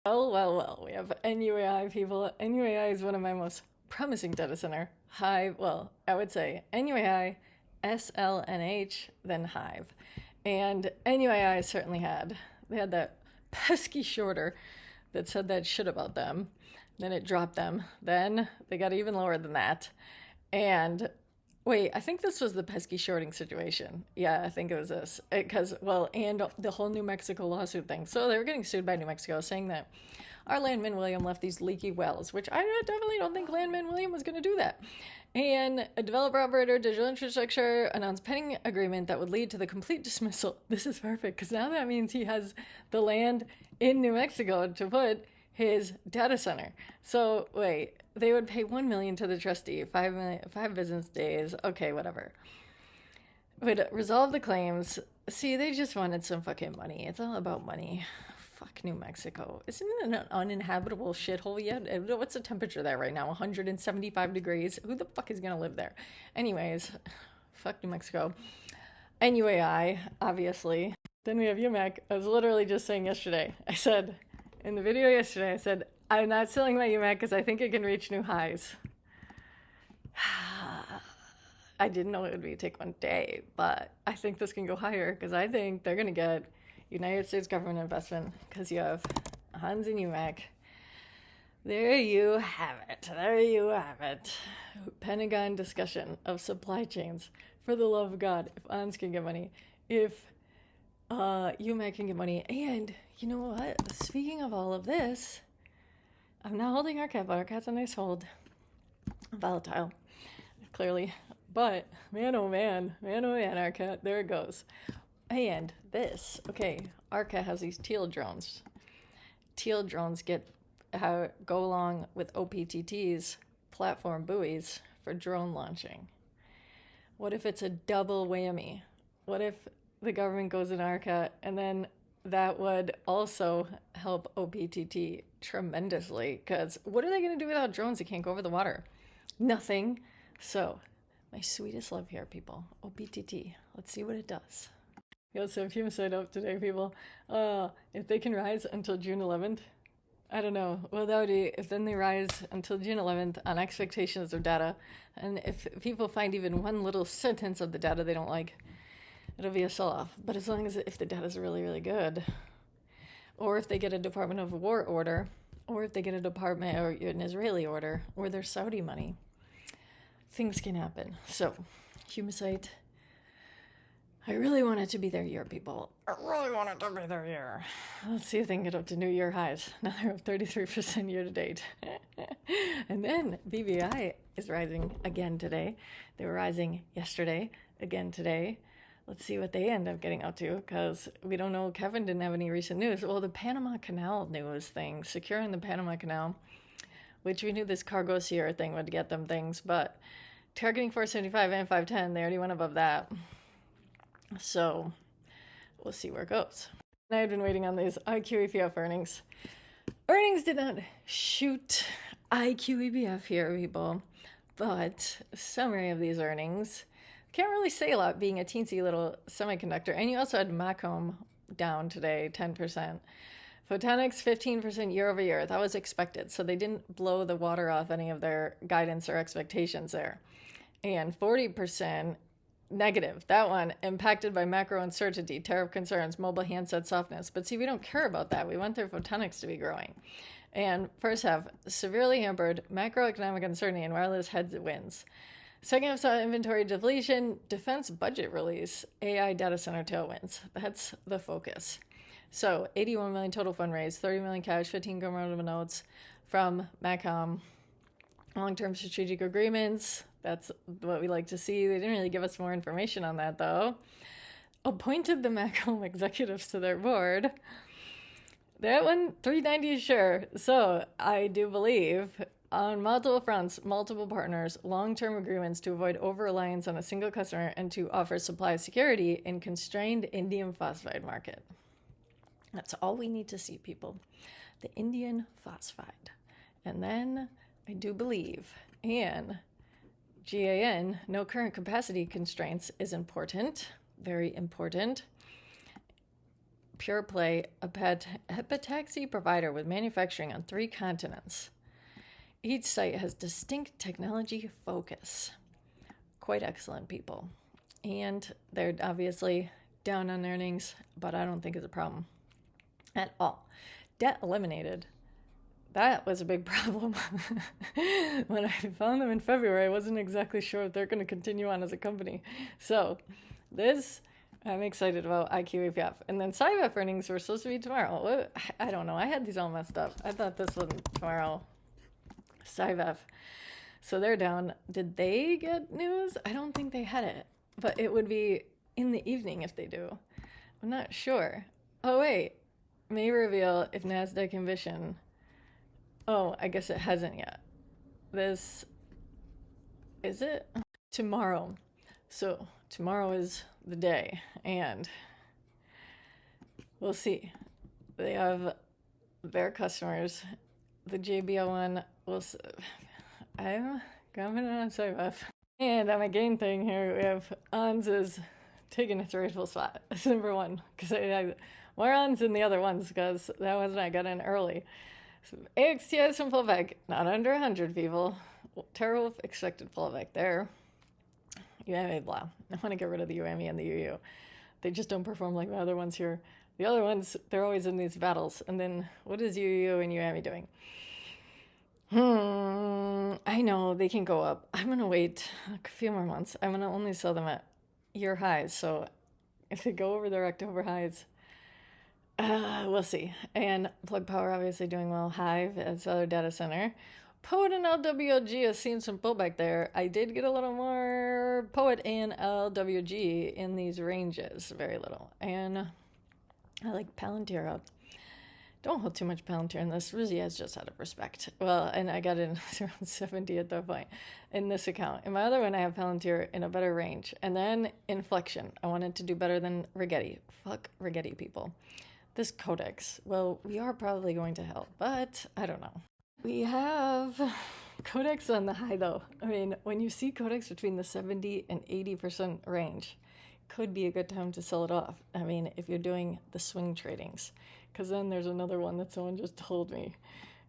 Well, we have NUAI people. NUAI is one of my most promising data center. Hive, well, I would say NUAI, SLNH, then Hive. And NUAI certainly they had that pesky shorter that said that shit about them. Then it dropped them. Then they got even lower than that. And wait, I think this was the pesky shorting situation. Yeah, I think it was this. Because, well, and the whole New Mexico lawsuit thing. So they were getting sued by New Mexico saying that our landman William left these leaky wells, which I definitely don't think landman William was going to do that. And a developer operator digital infrastructure announced pending agreement that would lead to the complete dismissal. This is perfect because now that means he has the land in New Mexico to put his data center. So wait, they would pay $1 million to the trustee, 5 business days. Okay, whatever. Would resolve the claims. See, they just wanted some fucking money. It's all about money. Fuck New Mexico. Isn't it an uninhabitable shithole yet? What's the temperature there right now? 175 degrees. Who the fuck is gonna live there? Anyways, fuck New Mexico. NUAI, obviously. Then we have UMAC. I was literally just saying yesterday. I said in the video yesterday, I said, I'm not selling my UMAC because I think it can reach new highs. I didn't know it would take one day, but I think this can go higher because I think they're going to get United States government investment because you have Hans and UMAC. There you have it. There you have it. Pentagon discussion of supply chains. For the love of God, if Hans can get money, if UMAC can get money, and you know what? Speaking of all of this, I'm not holding RCAT, but RCAT's a nice hold. Volatile, clearly. But man, oh man, RCAT, there it goes. And this, okay, RCAT has these teal drones. Teal drones go along with OPTT's platform buoys for drone launching. What if it's a double whammy? What if the government goes in RCAT and then that would also help OPTT tremendously? Because what are they going to do without drones that can't go over the water? Nothing. So, my sweetest love here, people. OPTT. Let's see what it does. We also have Humasite up today, people. If they can rise until June 11th, I don't know. Well, that would be if then they rise until June 11th on expectations of data. And if people find even one little sentence of the data they don't like, it'll be a sell-off. But as long as if the data is really, really good, or if they get a Department of War order, or if they get a department or an Israeli order, or their Saudi money, things can happen. So, Humasite, I really want it to be their year, people. I really want it to be their year. Let's see if they can get up to new year highs. Now they're up 33% year to date. And then BBI is rising again today. They were rising yesterday, again today. Let's see what they end up getting up to, because we don't know. Kevin didn't have any recent news. Well, the Panama Canal news thing, securing the Panama Canal, which we knew this cargo Sierra thing would get them things, but targeting 475 and 510, they already went above that. So we'll see where it goes. And I've been waiting on these IQ EPF earnings. Earnings did not shoot IQ EPF here, people, but summary of these earnings. Can't really say a lot being a teensy little semiconductor. And you also had Macom down today, 10%. Photonics, 15% year over year. That was expected. So they didn't blow the water off any of their guidance or expectations there. And 40% negative. That one impacted by macro uncertainty, tariff concerns, mobile handset softness. But see, we don't care about that. We want their photonics to be growing. And first half, severely hampered macroeconomic uncertainty and wireless headwinds. Second half saw inventory depletion, defense budget release, AI data center tailwinds. That's the focus. So 81 million total fundraise, 30 million cash, 15 convertible notes from Macom. Long-term strategic agreements. That's what we like to see. They didn't really give us more information on that, though. Appointed the Macom executives to their board. That one, 390 is sure. So I do believe on multiple fronts, multiple partners, long-term agreements to avoid over-reliance on a single customer and to offer supply security in constrained indium phosphide market. That's all we need to see, people. The indium phosphide. And then I do believe, and GAN, no current capacity constraints is important, very important. pure play epitaxy provider with manufacturing on 3 continents. Each site has distinct technology focus. Quite excellent people. And they're obviously down on earnings, but I don't think it's a problem at all. Debt eliminated. That was a big problem. When I found them in February, I wasn't exactly sure if they're going to continue on as a company. So this, I'm excited about IQEPF. And then SciVef earnings were supposed to be tomorrow. I don't know. I had these all messed up. I thought this wasn't tomorrow. SciVef. So they're down. Did they get news? I don't think they had it. But it would be in the evening if they do. I'm not sure. Oh, wait. May reveal if NASDAQ ambition. Oh, I guess it hasn't yet. This, is it? Tomorrow. So tomorrow is the day, and we'll see. They have their customers. The JBL one, I'm confident on SciVef. And on my gain thing here, we have ONS is taking its rightful spot. It's number 1, because I had more ONS than the other ones, because that was when I got in early. So AXT has some pullback, not under 100 people. Terrible expected pullback there. UMA, blah. I want to get rid of the UME and the UU. They just don't perform like the other ones here. The other ones, they're always in these battles. And then what is UU and UME doing? I know they can go up. I'm going to wait a few more months. I'm going to only sell them at year highs. So if they go over their October highs, we'll see. And Plug Power obviously doing well. Hive as other data center. Poet and LWLG has seen some pullback there. I did get a little more Poet and LWG in these ranges, very little. And I like Palantir up. Don't hold too much Palantir in this. Rizzy has just out of respect. Well, and I got it around 70 at that point in this account. In my other one, I have Palantir in a better range. And then Inflection. I wanted to do better than Rigetti. Fuck Rigetti, people. This Codex, well, we are probably going to hell, but I don't know. We have Codex on the high, though. I mean, when you see Codex between the 70 and 80% range, could be a good time to sell it off. I mean, if you're doing the swing tradings. Because then there's another one that someone just told me.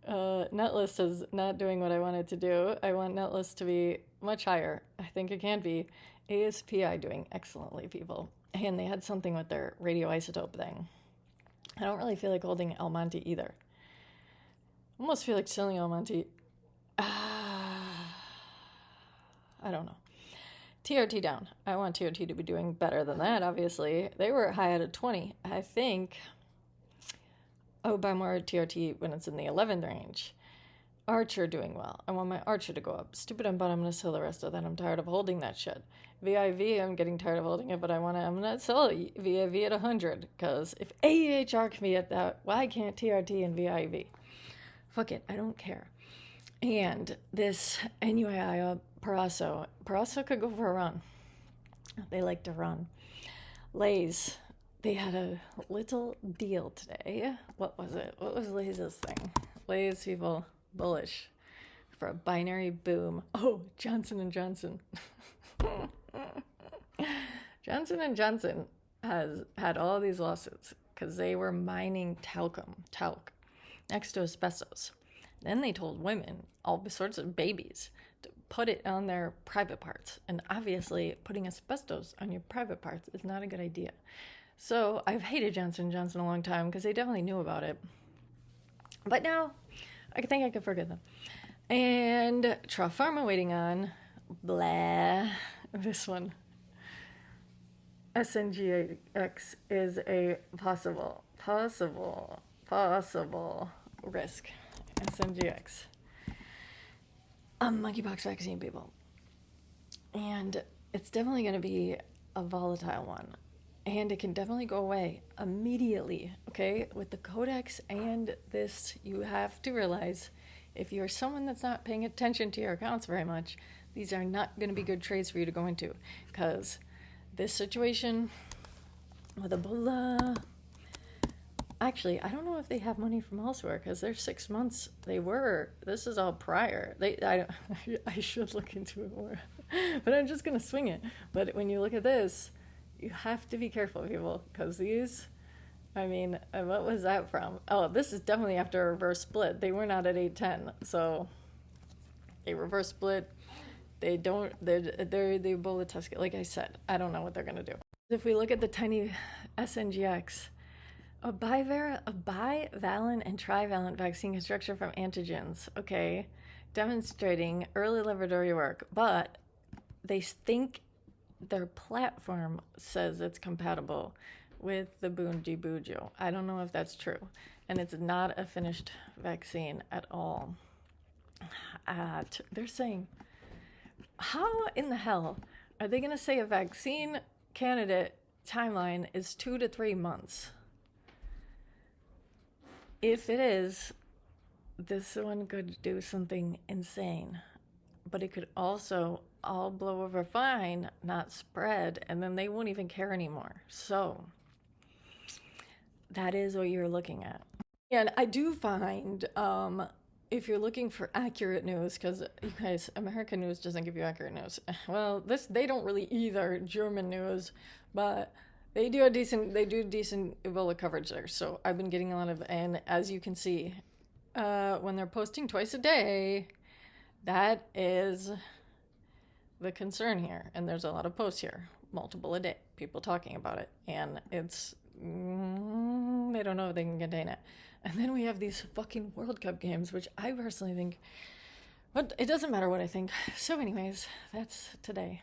Netlist is not doing what I wanted to do. I want Netlist to be much higher. I think it can be. ASPI doing excellently, people. And they had something with their radioisotope thing. I don't really feel like holding El Monte either. Almost feel like selling El Monte. I don't know. TRT down. I want TRT to be doing better than that, obviously. They were high at 20. I think I would buy more TRT when it's in the 11th range. Archer doing well. I want my Archer to go up. Stupid on bottom, I'm going to sell the rest of that. I'm tired of holding that shit. VIV, I'm getting tired of holding it, but I'm going to sell VIV at 100. Because if AEHR can be at that, why can't TRT and VIV? Fuck it, I don't care. And this NUAI Paraso. Paraso could go for a run. They like to run. LAES. They had a little deal today. What was it? What was LAES's thing? LAES people bullish for a binary boom. Oh, Johnson & Johnson. Johnson & Johnson has had all these lawsuits because they were mining talc, next to asbestos. Then they told women, all sorts of babies, to put it on their private parts. And obviously, putting asbestos on your private parts is not a good idea. So I've hated Johnson & Johnson a long time because they definitely knew about it. But now, I think I could forgive them. And Trough Pharma waiting on, blah, this one. SNGX is a possible risk. SNGX. Monkeypox vaccine, people. And it's definitely going to be a volatile one. And it can definitely go away immediately, okay? With the Codex and this, you have to realize if you're someone that's not paying attention to your accounts very much, these are not going to be good trades for you to go into. Because this situation with Ebola, actually, I don't know if they have money from elsewhere because they're 6 months. They were. This is all prior. I should look into it more, but I'm just going to swing it. But when you look at this, you have to be careful, people, because these I mean, what was that from? Oh, this is definitely after a reverse split. They were not at 810, so a reverse split. They're the Ebola test kit. Like I said, I don't know what they're gonna do. If we look at the tiny SNGX, a bivalent and trivalent vaccine construction from antigens, okay, demonstrating early laboratory work, but they think their platform says it's compatible with the Bunjibujo. I don't know if that's true. And it's not a finished vaccine at all. They're saying, how in the hell are they going to say a vaccine candidate timeline is 2 to 3 months? If it is, this one could do something insane. But it could also all blow over fine, not spread, and then they won't even care anymore. So that is what you're looking at. And I do find, if you're looking for accurate news, because you guys, American news doesn't give you accurate news. Well, they don't really either, German news, but they do decent Ebola coverage there. So I've been getting a lot of, and as you can see, when they're posting twice a day, that is the concern here. And there's a lot of posts here, multiple a day, people talking about it. And it's, they don't know if they can contain it. And then we have these fucking World Cup games, which I personally think, but it doesn't matter what I think. So anyways, that's today.